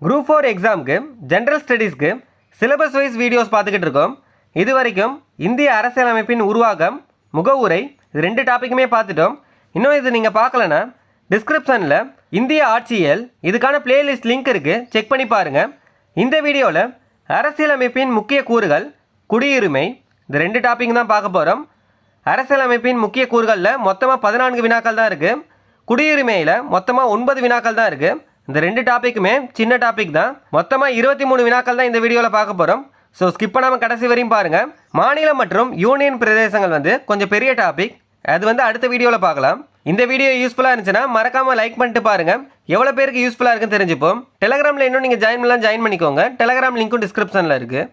Group 4 எக்ஸாமுக்கு general ஸ்டடீஸ்க்கு syllabus wise videos பார்த்துக்கிட்டு இருக்கோம். இது வரைக்கும் இந்திய அரசியலமைப்பின் உருவாக்கம், முகவுரை, இது 2 டாப்பிக்குமே பார்த்துட்டோம். இன்னும் இது நீங்கள் பார்க்கலன்னா டிஸ்கிரிப்ஷனில் இந்திய ஆட்சியல் இதுக்கான பிளேலிஸ்ட் லிங்க் இருக்குது, செக் பண்ணி பாருங்கள். இந்த வீடியோவில் அரசியலமைப்பின் முக்கிய கூறுகள், குடியுரிமை, இந்த 2 டாபிக் தான் பார்க்க போகிறோம். அரசியலமைப்பின் முக்கிய கூறுகளில் மொத்தமாக 14 வினாக்கள் தான் இருக்குது. குடியுரிமையில் மொத்தமாக 9 வினாக்கள் தான் இருக்குது. இந்த 2 டாப்பிக்குமே சின்ன டாபிக் தான். மொத்தமாக 23 வினாக்கள் தான் இந்த வீடியோவில் பார்க்க போகிறோம். ஸோ ஸ்கிப் பண்ணாமல் கடைசி வரையும் பாருங்கள். மாநிலம் மற்றும் யூனியன் பிரதேசங்கள் கொஞ்சம் பெரிய டாபிக், அது அடுத்த வீடியோவில் பார்க்கலாம். இந்த வீடியோ யூஸ்ஃபுல்லாக இருந்துச்சுன்னா மறக்காமல் லைக் பண்ணிட்டு பாருங்கள். எவ்வளோ பேருக்கு யூஸ்ஃபுல்லாக இருக்குன்னு தெரிஞ்சுப்போம். டெலகிராமில் இன்னும் நீங்கள் ஜாயின் பண்ணிக்கோங்க. டெலகிராம் லிங்க்கும் டிஸ்கிரிப்ஷனில் இருக்குது.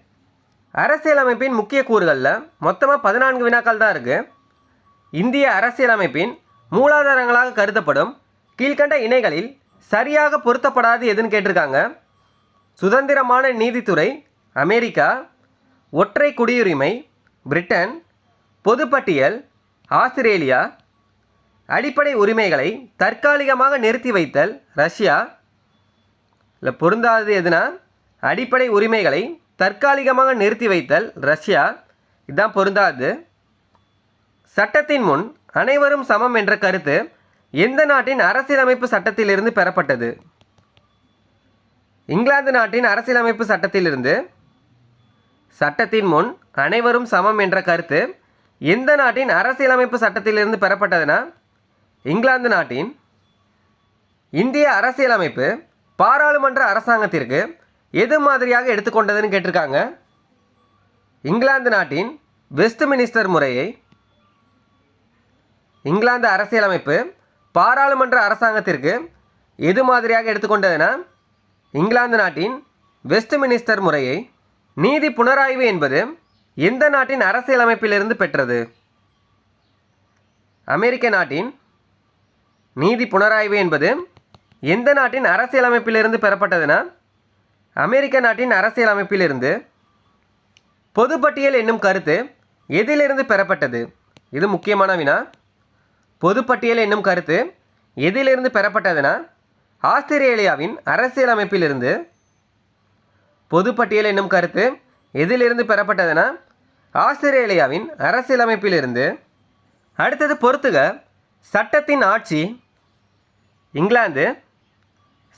அரசியலமைப்பின் முக்கிய கூறுகளில் மொத்தமாக 14 வினாக்கள் தான் இருக்குது. இந்திய அரசியலமைப்பின் மூலாதாரங்களாக கருதப்படும் கீழ்கண்ட இணைகளில் சரியாக பொருத்தப்படாது எதுன்னு கேட்டிருக்காங்க. சுதந்திரமான நீதித்துறை அமெரிக்கா, ஒற்றை குடியுரிமை பிரிட்டன், பொதுப்பட்டியல் ஆஸ்திரேலியா, அடிப்படை உரிமைகளை தற்காலிகமாக நிறுத்தி வைத்தல் ரஷ்யா. இல்லை, பொருந்தாதது எதுனா அடிப்படை உரிமைகளை தற்காலிகமாக நிறுத்தி வைத்தல் ரஷ்யா, இதுதான் பொருந்தாது. சட்டத்தின் முன் அனைவரும் சமம் என்ற கருத்து எந்த நாட்டின் அரசியலமைப்பு சட்டத்திலிருந்து பெறப்பட்டது? இங்கிலாந்து நாட்டின் அரசியலமைப்பு சட்டத்திலிருந்து. சட்டத்தின் முன் அனைவரும் சமம் என்ற கருத்து எந்த நாட்டின் அரசியலமைப்பு சட்டத்திலிருந்து பெறப்பட்டதுன்னா இங்கிலாந்து நாட்டின். இந்திய அரசியலமைப்பு பாராளுமன்ற அரசாங்கத்திற்கு எது மாதிரியாக எடுத்துக்கொண்டதுன்னு கேட்டிருக்காங்க. இங்கிலாந்து நாட்டின் வெஸ்ட்மினிஸ்டர் முறையை. இங்கிலாந்து அரசியலமைப்பு பாராளுமன்ற அரசாங்கத்திற்கு எது மாதிரியாக எடுத்துக்கொண்டதுன்னா இங்கிலாந்து நாட்டின் வெஸ்ட்மினிஸ்டர் முறையை. நீதி புனராய்வு என்பது எந்த நாட்டின் அரசியலமைப்பிலிருந்து பெற்றது? அமெரிக்க நாட்டின். நீதி புனராய்வு என்பது எந்த நாட்டின் அரசியலமைப்பிலிருந்து பெறப்பட்டதுன்னா அமெரிக்க நாட்டின் அரசியலமைப்பிலிருந்து. பொதுப்பட்டியல் என்னும் கருத்து எதிலிருந்து பெறப்பட்டது? இது முக்கியமான வினா. பொதுப்பட்டியல் என்னும் கருத்து எதிலிருந்து பெறப்பட்டதுன்னா ஆஸ்திரேலியாவின் அரசியலமைப்பிலிருந்து. பொதுப்பட்டியல் என்னும் கருத்து எதிலிருந்து பெறப்பட்டதுன்னா ஆஸ்திரேலியாவின் அரசியலமைப்பிலிருந்து. அடுத்தது பொறுத்துக. சட்டத்தின் ஆட்சி இங்கிலாந்து.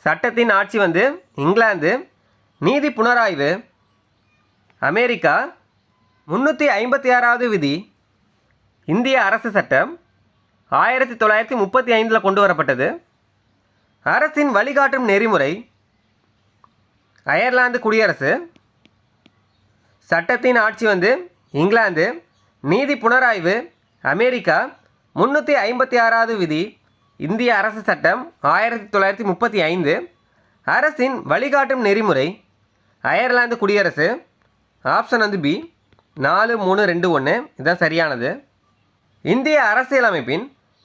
சட்டத்தின் ஆட்சி இங்கிலாந்து. நீதி புனராய்வு அமெரிக்கா. 356வது விதி இந்திய அரசு சட்டம் 1935 கொண்டு வரப்பட்டது. அரசின் வழிகாட்டும் நெறிமுறை அயர்லாந்து குடியரசு. சட்டத்தின் ஆட்சி இங்கிலாந்து. நீதி புனராய்வு அமெரிக்கா. 356வது விதி இந்திய அரசு சட்டம் 1935. அரசின் வழிகாட்டும் நெறிமுறை அயர்லாந்து குடியரசு. ஆப்ஷன் பி 4, 3, 2, 1 இதுதான் சரியானது. இந்திய அரசியலமைப்பின்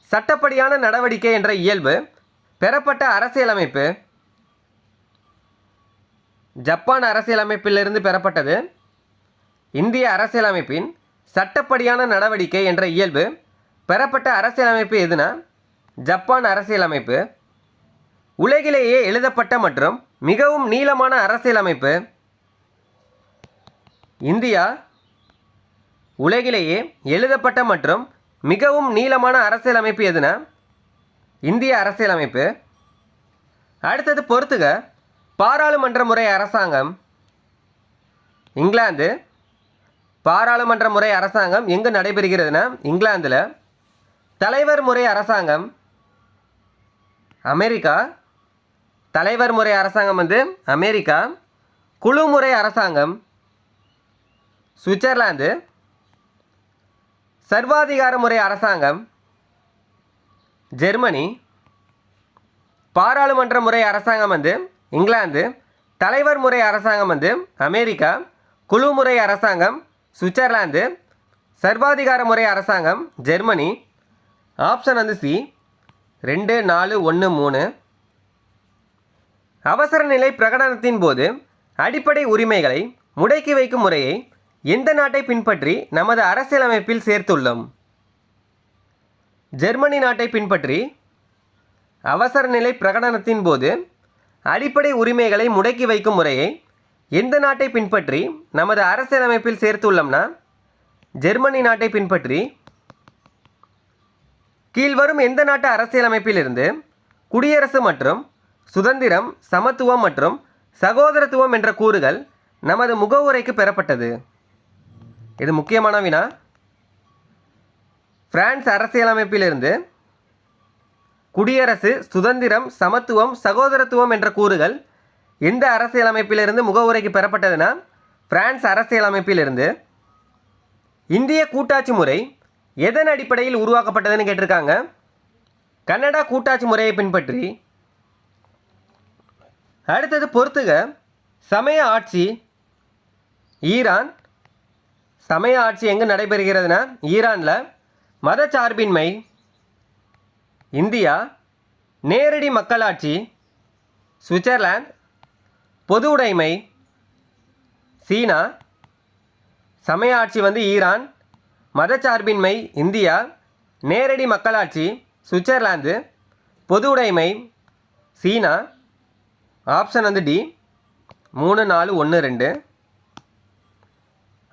சட்டப்படியான நடவடிக்கை என்ற இயல்பு பெறப்பட்ட அரசியலமைப்பு ஜப்பான் அரசியலமைப்பிலிருந்து பெறப்பட்டது. இந்திய அரசியலமைப்பின் சட்டப்படியான நடவடிக்கை என்ற இயல்பு பெறப்பட்ட அரசியலமைப்பு எதுனா ஜப்பான் அரசியலமைப்பு. உலகிலேயே எழுதப்பட்ட மற்றும் மிகவும் நீளமான அரசியலமைப்பு இந்தியா. உலகிலேயே எழுதப்பட்ட மற்றும் மிகவும் நீளமான அரசியலமைப்பு எதுனா இந்திய அரசியலமைப்பு. அடுத்தது பொறுத்துக. பாராளுமன்ற முறை அரசாங்கம் இங்கிலாந்து. பாராளுமன்ற முறை அரசாங்கம் எங்கு நடைபெறுகிறதுனா இங்கிலாந்தில். தலைவர் முறை அரசாங்கம் அமெரிக்கா. தலைவர் முறை அரசாங்கம் அமெரிக்கா. குழு முறை அரசாங்கம் சுவிட்சர்லாந்து. சர்வாதிகார முறை அரசாங்கம் ஜெர்மனி. பாராளுமன்ற முறை அரசாங்கம் இங்கிலாந்து. தலைவர் முறை அரசாங்கம் அமெரிக்கா. குழு முறை அரசாங்கம் சுவிட்சர்லாந்து. சர்வாதிகார முறை அரசாங்கம் ஜெர்மனி. Option C 2, 4, 1, 3. அவசர நிலை பிரகடனத்தின் போது அடிப்படை உரிமைகளை முடக்கி வைக்கும் முறையை எந்த நாட்டை பின்பற்றி நமது அரசியலமைப்பில் சேர்த்துள்ளோம்? ஜெர்மனி நாட்டை பின்பற்றி அவசர நிலை பிரகடனத்தின் போது அடிப்படை உரிமைகளை முடக்கி வைக்கும் முறையை எந்த நாட்டை பின்பற்றி நமது அரசியலமைப்பில் சேர்த்துள்ளோம்னா ஜெர்மனி நாட்டை பின்பற்றி கீழ்வரும் எந்த நாட்டு அரசியலமைப்பிலிருந்து குடியரசு மற்றும் சுதந்திரம், சமத்துவம் மற்றும் சகோதரத்துவம் என்ற கூறுகள் நமது முகவுரைக்கு பெறப்பட்டது? இது முக்கியமான வினா. பிரான்ஸ் அரசியலமைப்பிலிருந்து குடியரசு, சுதந்திரம், சமத்துவம், சகோதரத்துவம் என்ற கூறுகள் எந்த அரசியலமைப்பிலிருந்து முகவுரைக்கு பெறப்பட்டதுன்னா பிரான்ஸ் அரசியலமைப்பிலிருந்து. இந்திய கூட்டாட்சி முறை எதன் அடிப்படையில் உருவாக்கப்பட்டதுன்னு கேட்டிருக்காங்க. கனடா கூட்டாட்சி முறையை பின்பற்றி. அடுத்தது பொறுத்துக. சமய ஆட்சி ஈரான். சமய ஆட்சி எங்கே நடைபெறுகிறதுனா ஈரானில். மதச்சார்பின்மை இந்தியா. நேரடி மக்களாட்சி சுவிட்சர்லாந்து. பொது உடைமை சீனா. சமய ஆட்சி ஈரான், மதச்சார்பின்மை இந்தியா, நேரடி மக்களாட்சி சுவிட்சர்லாந்து, பொது உடைமை சீனா. Option D 3, 4, 1, 2.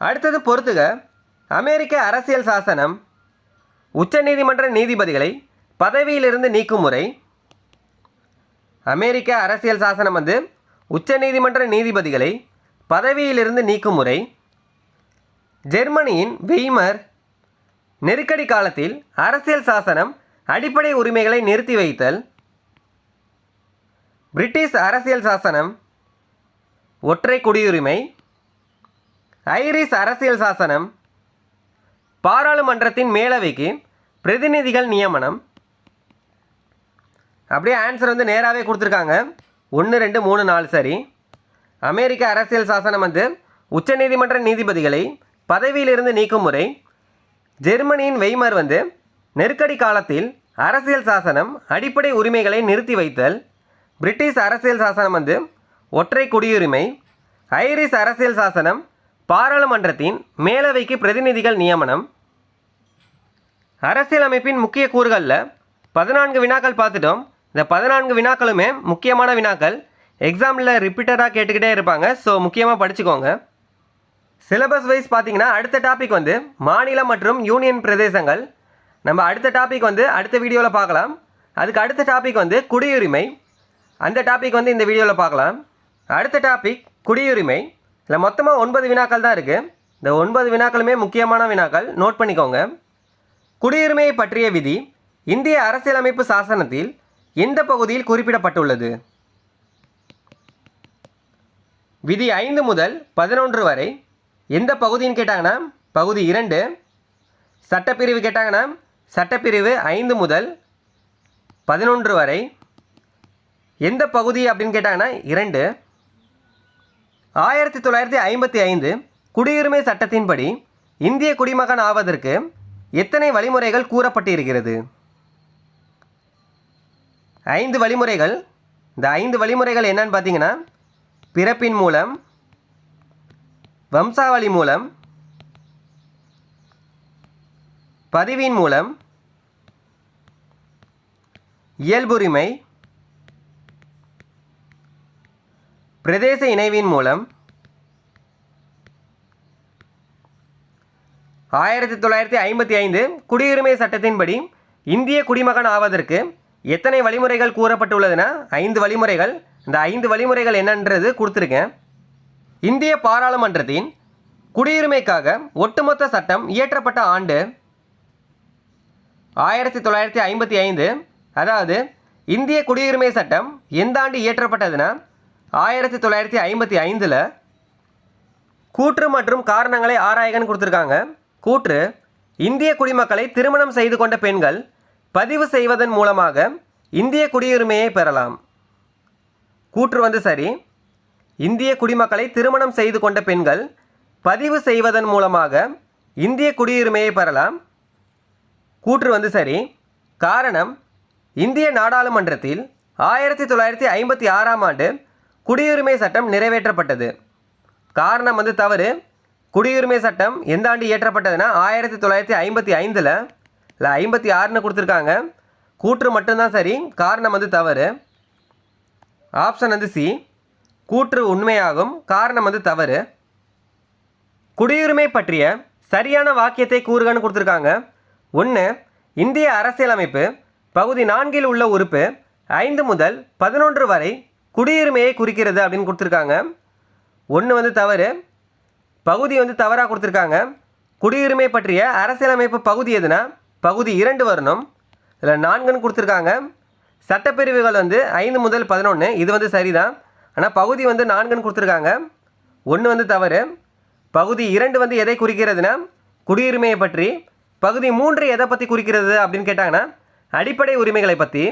அடுத்தது பொறுத்துக. அமெரிக்க அரசியல் சாசனம் உச்சநீதிமன்ற நீதிபதிகளை பதவியிலிருந்து நீக்கும் முறை. அமெரிக்க அரசியல் சாசனம் உச்சநீதிமன்ற நீதிபதிகளை பதவியிலிருந்து நீக்கும் முறை. ஜெர்மனியின் வெய்மர் நெருக்கடி காலத்தில் அரசியல் சாசனம் அடிப்படை உரிமைகளை நிறுத்தி வைத்தல். பிரிட்டிஷ் அரசியல் சாசனம் ஒற்றை குடியுரிமை. ஐரிஷ் அரசியல் சாசனம் பாராளுமன்றத்தின் மேலவைக்கு பிரதிநிதிகள் நியமனம். அப்படியே ஆன்சர் நேராகவே கொடுத்துருக்காங்க. 1, 2, 3, 4 சரி. அமெரிக்க அரசியல் சாசனம் உச்சநீதிமன்ற நீதிபதிகளை பதவியிலிருந்து நீக்கும் முறை. ஜெர்மனியின் வெய்மர் நெருக்கடி காலத்தில் அரசியல் சாசனம் அடிப்படை உரிமைகளை நிறுத்தி வைத்தல். பிரிட்டிஷ் அரசியல் சாசனம் ஒற்றை குடியுரிமை. ஐரிஷ் அரசியல் சாசனம் பாராளுமன்றத்தின் மேலவைக்கு பிரதிநிதிகள் நியமனம். அரசியலமைப்பின் முக்கிய கூறுகளில் 14 வினாக்கள் பார்த்துட்டோம். இந்த 14 வினாக்களுமே முக்கியமான வினாக்கள். எக்ஸாமில் ரிப்பீட்டடாக கேட்டுக்கிட்டே இருப்பாங்க. ஸோ முக்கியமாக படிச்சுக்கோங்க. சிலபஸ் வைஸ் பார்த்தீங்கன்னா அடுத்த டாபிக் மாநிலம் மற்றும் யூனியன் பிரதேசங்கள். நம்ம அடுத்த டாபிக் அடுத்த வீடியோவில் பார்க்கலாம். அதுக்கு அடுத்த டாபிக் குடியுரிமை. அந்த டாபிக் இந்த வீடியோவில் பார்க்கலாம். அடுத்த டாபிக் குடியுரிமை. இல்லை மொத்தமாக 9 வினாக்கள் தான் இருக்குது. இந்த 9 வினாக்களுமே முக்கியமான வினாக்கள். நோட் பண்ணிக்கோங்க. குடியுரிமையை பற்றிய விதி இந்திய அரசியலமைப்பு சாசனத்தில் எந்த பகுதியில் குறிப்பிடப்பட்டுள்ளது? விதி 5 முதல் 11 வரை எந்த பகுதின்னு கேட்டாங்கன்னா பகுதி 2. சட்டப்பிரிவு கேட்டாங்கன்னா சட்டப்பிரிவு 5 முதல் 11 வரை. எந்த பகுதி அப்படின்னு கேட்டாங்கன்னா 2. 1955 குடியுரிமை சட்டத்தின்படி இந்திய குடிமகன் ஆவதற்கு எத்தனை வழிமுறைகள் கூறப்பட்டிருக்கிறது? 5 வழிமுறைகள். இந்த 5 வழிமுறைகள் என்னன்னு பார்த்தீங்கன்னா பிறப்பின் மூலம், வம்சாவளி மூலம், பதிவின் மூலம், இயல்புரிமை, பிரதேச இணைவின் மூலம். 1955 குடியுரிமை சட்டத்தின்படி இந்திய குடிமகன் ஆவதற்கு எத்தனை வழிமுறைகள் கூறப்பட்டுள்ளதுன்னா 5 வழிமுறைகள். இந்த 5 வழிமுறைகள் என்னன்றது கொடுத்துருக்கேன். இந்திய பாராளுமன்றத்தின் குடியுரிமைக்காக ஒட்டுமொத்த சட்டம் இயற்றப்பட்ட ஆண்டு 1955. அதாவது இந்திய குடியுரிமை சட்டம் எந்த ஆண்டு இயற்றப்பட்டதுன்னா 1955. கூற்று மற்றும் காரணங்களை ஆராய்கன்னு கொடுத்துருக்காங்க. கூற்று: இந்திய குடிமக்களை திருமணம் செய்து கொண்ட பெண்கள் பதிவு செய்வதன் மூலமாக இந்திய குடியுரிமையை பெறலாம். கூற்று சரி. இந்திய குடிமக்களை திருமணம் செய்து கொண்ட பெண்கள் பதிவு செய்வதன் மூலமாக இந்திய குடியுரிமையை பெறலாம். கூற்று சரி. காரணம்: இந்திய நாடாளுமன்றத்தில் 1956ஆம் ஆண்டு குடியுரிமை சட்டம் நிறைவேற்றப்பட்டது. காரணம் தவறு. குடியுரிமை சட்டம் எந்த ஆண்டு இயற்றப்பட்டதுன்னா 1955. இல்லை 56ன்னு கொடுத்துருக்காங்க. கூற்று மட்டும்தான் சரி, காரணம் தவறு. ஆப்ஷன் வந்து சி, கூற்று உண்மையாகும், காரணம் வந்து தவறு. குடியுரிமை பற்றிய சரியான வாக்கியத்தை கூறுகன்னு கொடுத்துருக்காங்க. 1. இந்திய அரசியலமைப்பு பகுதி 4 உள்ள உறுப்பு 5 முதல் 11 வரை குடியுரிமையை குறிக்கிறது அப்படின்னு கொடுத்துருக்காங்க. 1 வந்து தவறு, பகுதி வந்து தவறாக கொடுத்துருக்காங்க. குடியுரிமை பற்றிய அரசியலமைப்பு பகுதி எதுனா பகுதி 2 வரணும். இதில் 4ன்னு கொடுத்துருக்காங்க. சட்டப்பிரிவுகள் வந்து 5 முதல் 11, இது வந்து சரிதான். ஆனால் பகுதி வந்து 4ன்னு கொடுத்துருக்காங்க. 1 வந்து தவறு. பகுதி 2 வந்து எதை குறிக்கிறதுனா குடியுரிமையை பற்றி. பகுதி 3 எதை பற்றி குறிக்கிறது அப்படின்னு கேட்டாங்கன்னா அடிப்படை உரிமைகளை பற்றி.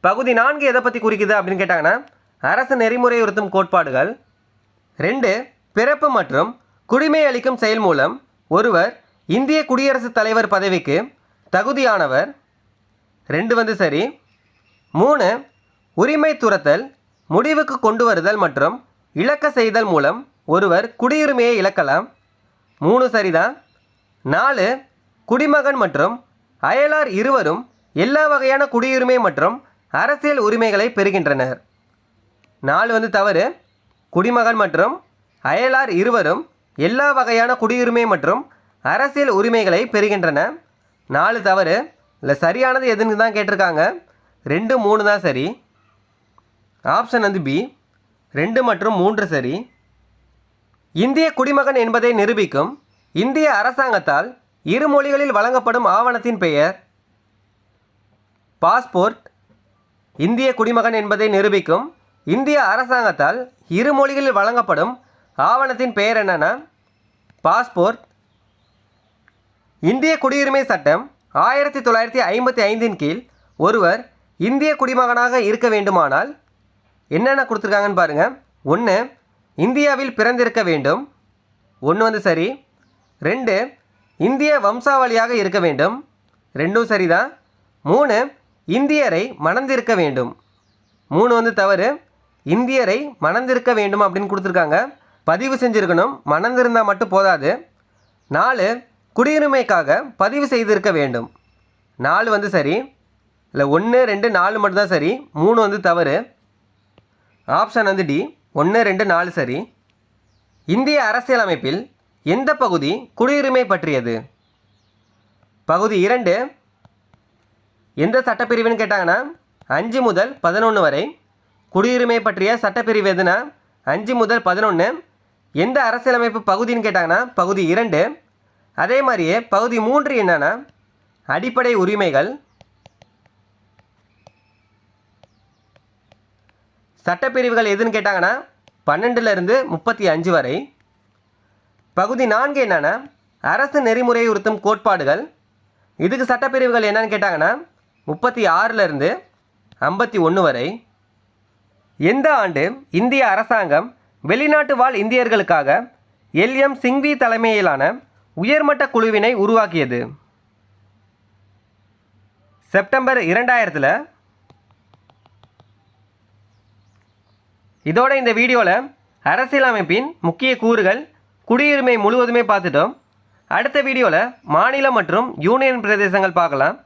பகுதி 4 எதை பற்றி குறிக்குது அப்படின்னு கேட்டாங்கன்னா அரசு நெறிமுறை உறுத்தும் கோட்பாடுகள். 2. பிறப்பு மற்றும் குடிமை அளிக்கும் செயல் மூலம் ஒருவர் இந்திய குடியரசுத் தலைவர் பதவிக்கு தகுதியானவர். 2 வந்து சரி. 3. உரிமை துறத்தல், முடிவுக்கு கொண்டு வருதல் மற்றும் இழக்க செய்தல் மூலம் ஒருவர் குடியுரிமையை இழக்கலாம். 3 சரிதான். 4. குடிமகன் மற்றும் அயலார் இருவரும் எல்லா வகையான குடியுரிமை மற்றும் அரசியல் உரிமைகளை பெறுகின்றனர். 4 வந்து தவறு. குடிமகன் மற்றும் அயலார் இருவரும் எல்லா வகையான குடியுரிமை மற்றும் அரசியல் உரிமைகளை பெறுகின்றன. 4 தவறு. இல்லை சரியானது எதுன்னு தான் கேட்டிருக்காங்க. 2, 3 தான் சரி. ஆப்ஷன் வந்து பி, 2 மற்றும் 3 சரி. இந்திய குடிமகன் என்பதை நிரூபிக்கும் இந்திய அரசாங்கத்தால் இரு மொழிகளில் வழங்கப்படும் ஆவணத்தின் பெயர் பாஸ்போர்ட். இந்திய குடிமகன் என்பதை நிரூபிக்கும் இந்திய அரசாங்கத்தால் இரு மொழிகளில் வழங்கப்படும் ஆவணத்தின் பெயர் என்னன்னா பாஸ்போர்ட். இந்திய குடியுரிமை சட்டம் 1955 கீழ் ஒருவர் இந்திய குடிமகனாக இருக்க வேண்டுமானால் என்னென்ன கொடுத்துருக்காங்கன்னு பாருங்கள். 1. இந்தியாவில் பிறந்திருக்க வேண்டும். 1 வந்து சரி. 2. இந்திய வம்சாவளியாக இருக்க வேண்டும். 2ம் சரிதான். 3. இந்தியரை மணந்திருக்க வேண்டும். 3 வந்து தவறு. இந்தியரை மணந்திருக்க வேண்டும் அப்படின்னு கொடுத்துருக்காங்க. பதிவு செஞ்சுருக்கணும், மணந்திருந்தால் மட்டும் போதாது. 4. குடியுரிமைக்காக பதிவு செய்திருக்க வேண்டும். 4 வந்து சரி. இல்லை 1, 2, 4 மட்டும்தான் சரி. 3 வந்து தவறு. ஆப்ஷன் வந்து டி, 1, 2, 4 சரி. இந்திய அரசியலமைப்பில் எந்த பகுதி குடியுரிமை பற்றியது? பகுதி 2 எந்த சட்டப்பிரிவுன்னு கேட்டாங்கன்னா 5 முதல் 11 வரை. குடியுரிமை பற்றிய சட்டப்பிரிவு எதுனா 5 முதல் 11. எந்த அரசியலமைப்பு பகுதின்னு கேட்டாங்கன்னா பகுதி 2. அதே மாதிரியே பகுதி 3 என்னன்னா அடிப்படை உரிமைகள். சட்டப்பிரிவுகள் எதுன்னு கேட்டாங்கன்னா 12லிருந்து 35 வரை. பகுதி 4 என்னன்னா அரசு நெறிமுறை உறுத்தும் கோட்பாடுகள். இதுக்கு சட்டப்பிரிவுகள் என்னன்னு கேட்டாங்கன்னா 36லிருந்து 51 வரை. எந்த ஆண்டு இந்திய அரசாங்கம் வெளிநாட்டு வாழ் இந்தியர்களுக்காக எல்.எம். சிங்வி தலைமையிலான உயர்மட்ட குழுவினை உருவாக்கியது? செப்டம்பர் 2000. இதோட இந்த வீடியோவில் அரசியலமைப்பின் முக்கிய கூறுகள், குடியுரிமை முழுவதுமே பார்த்துட்டோம். அடுத்த வீடியோவில் மாநிலம் மற்றும் யூனியன் பிரதேசங்கள் பார்க்கலாம்.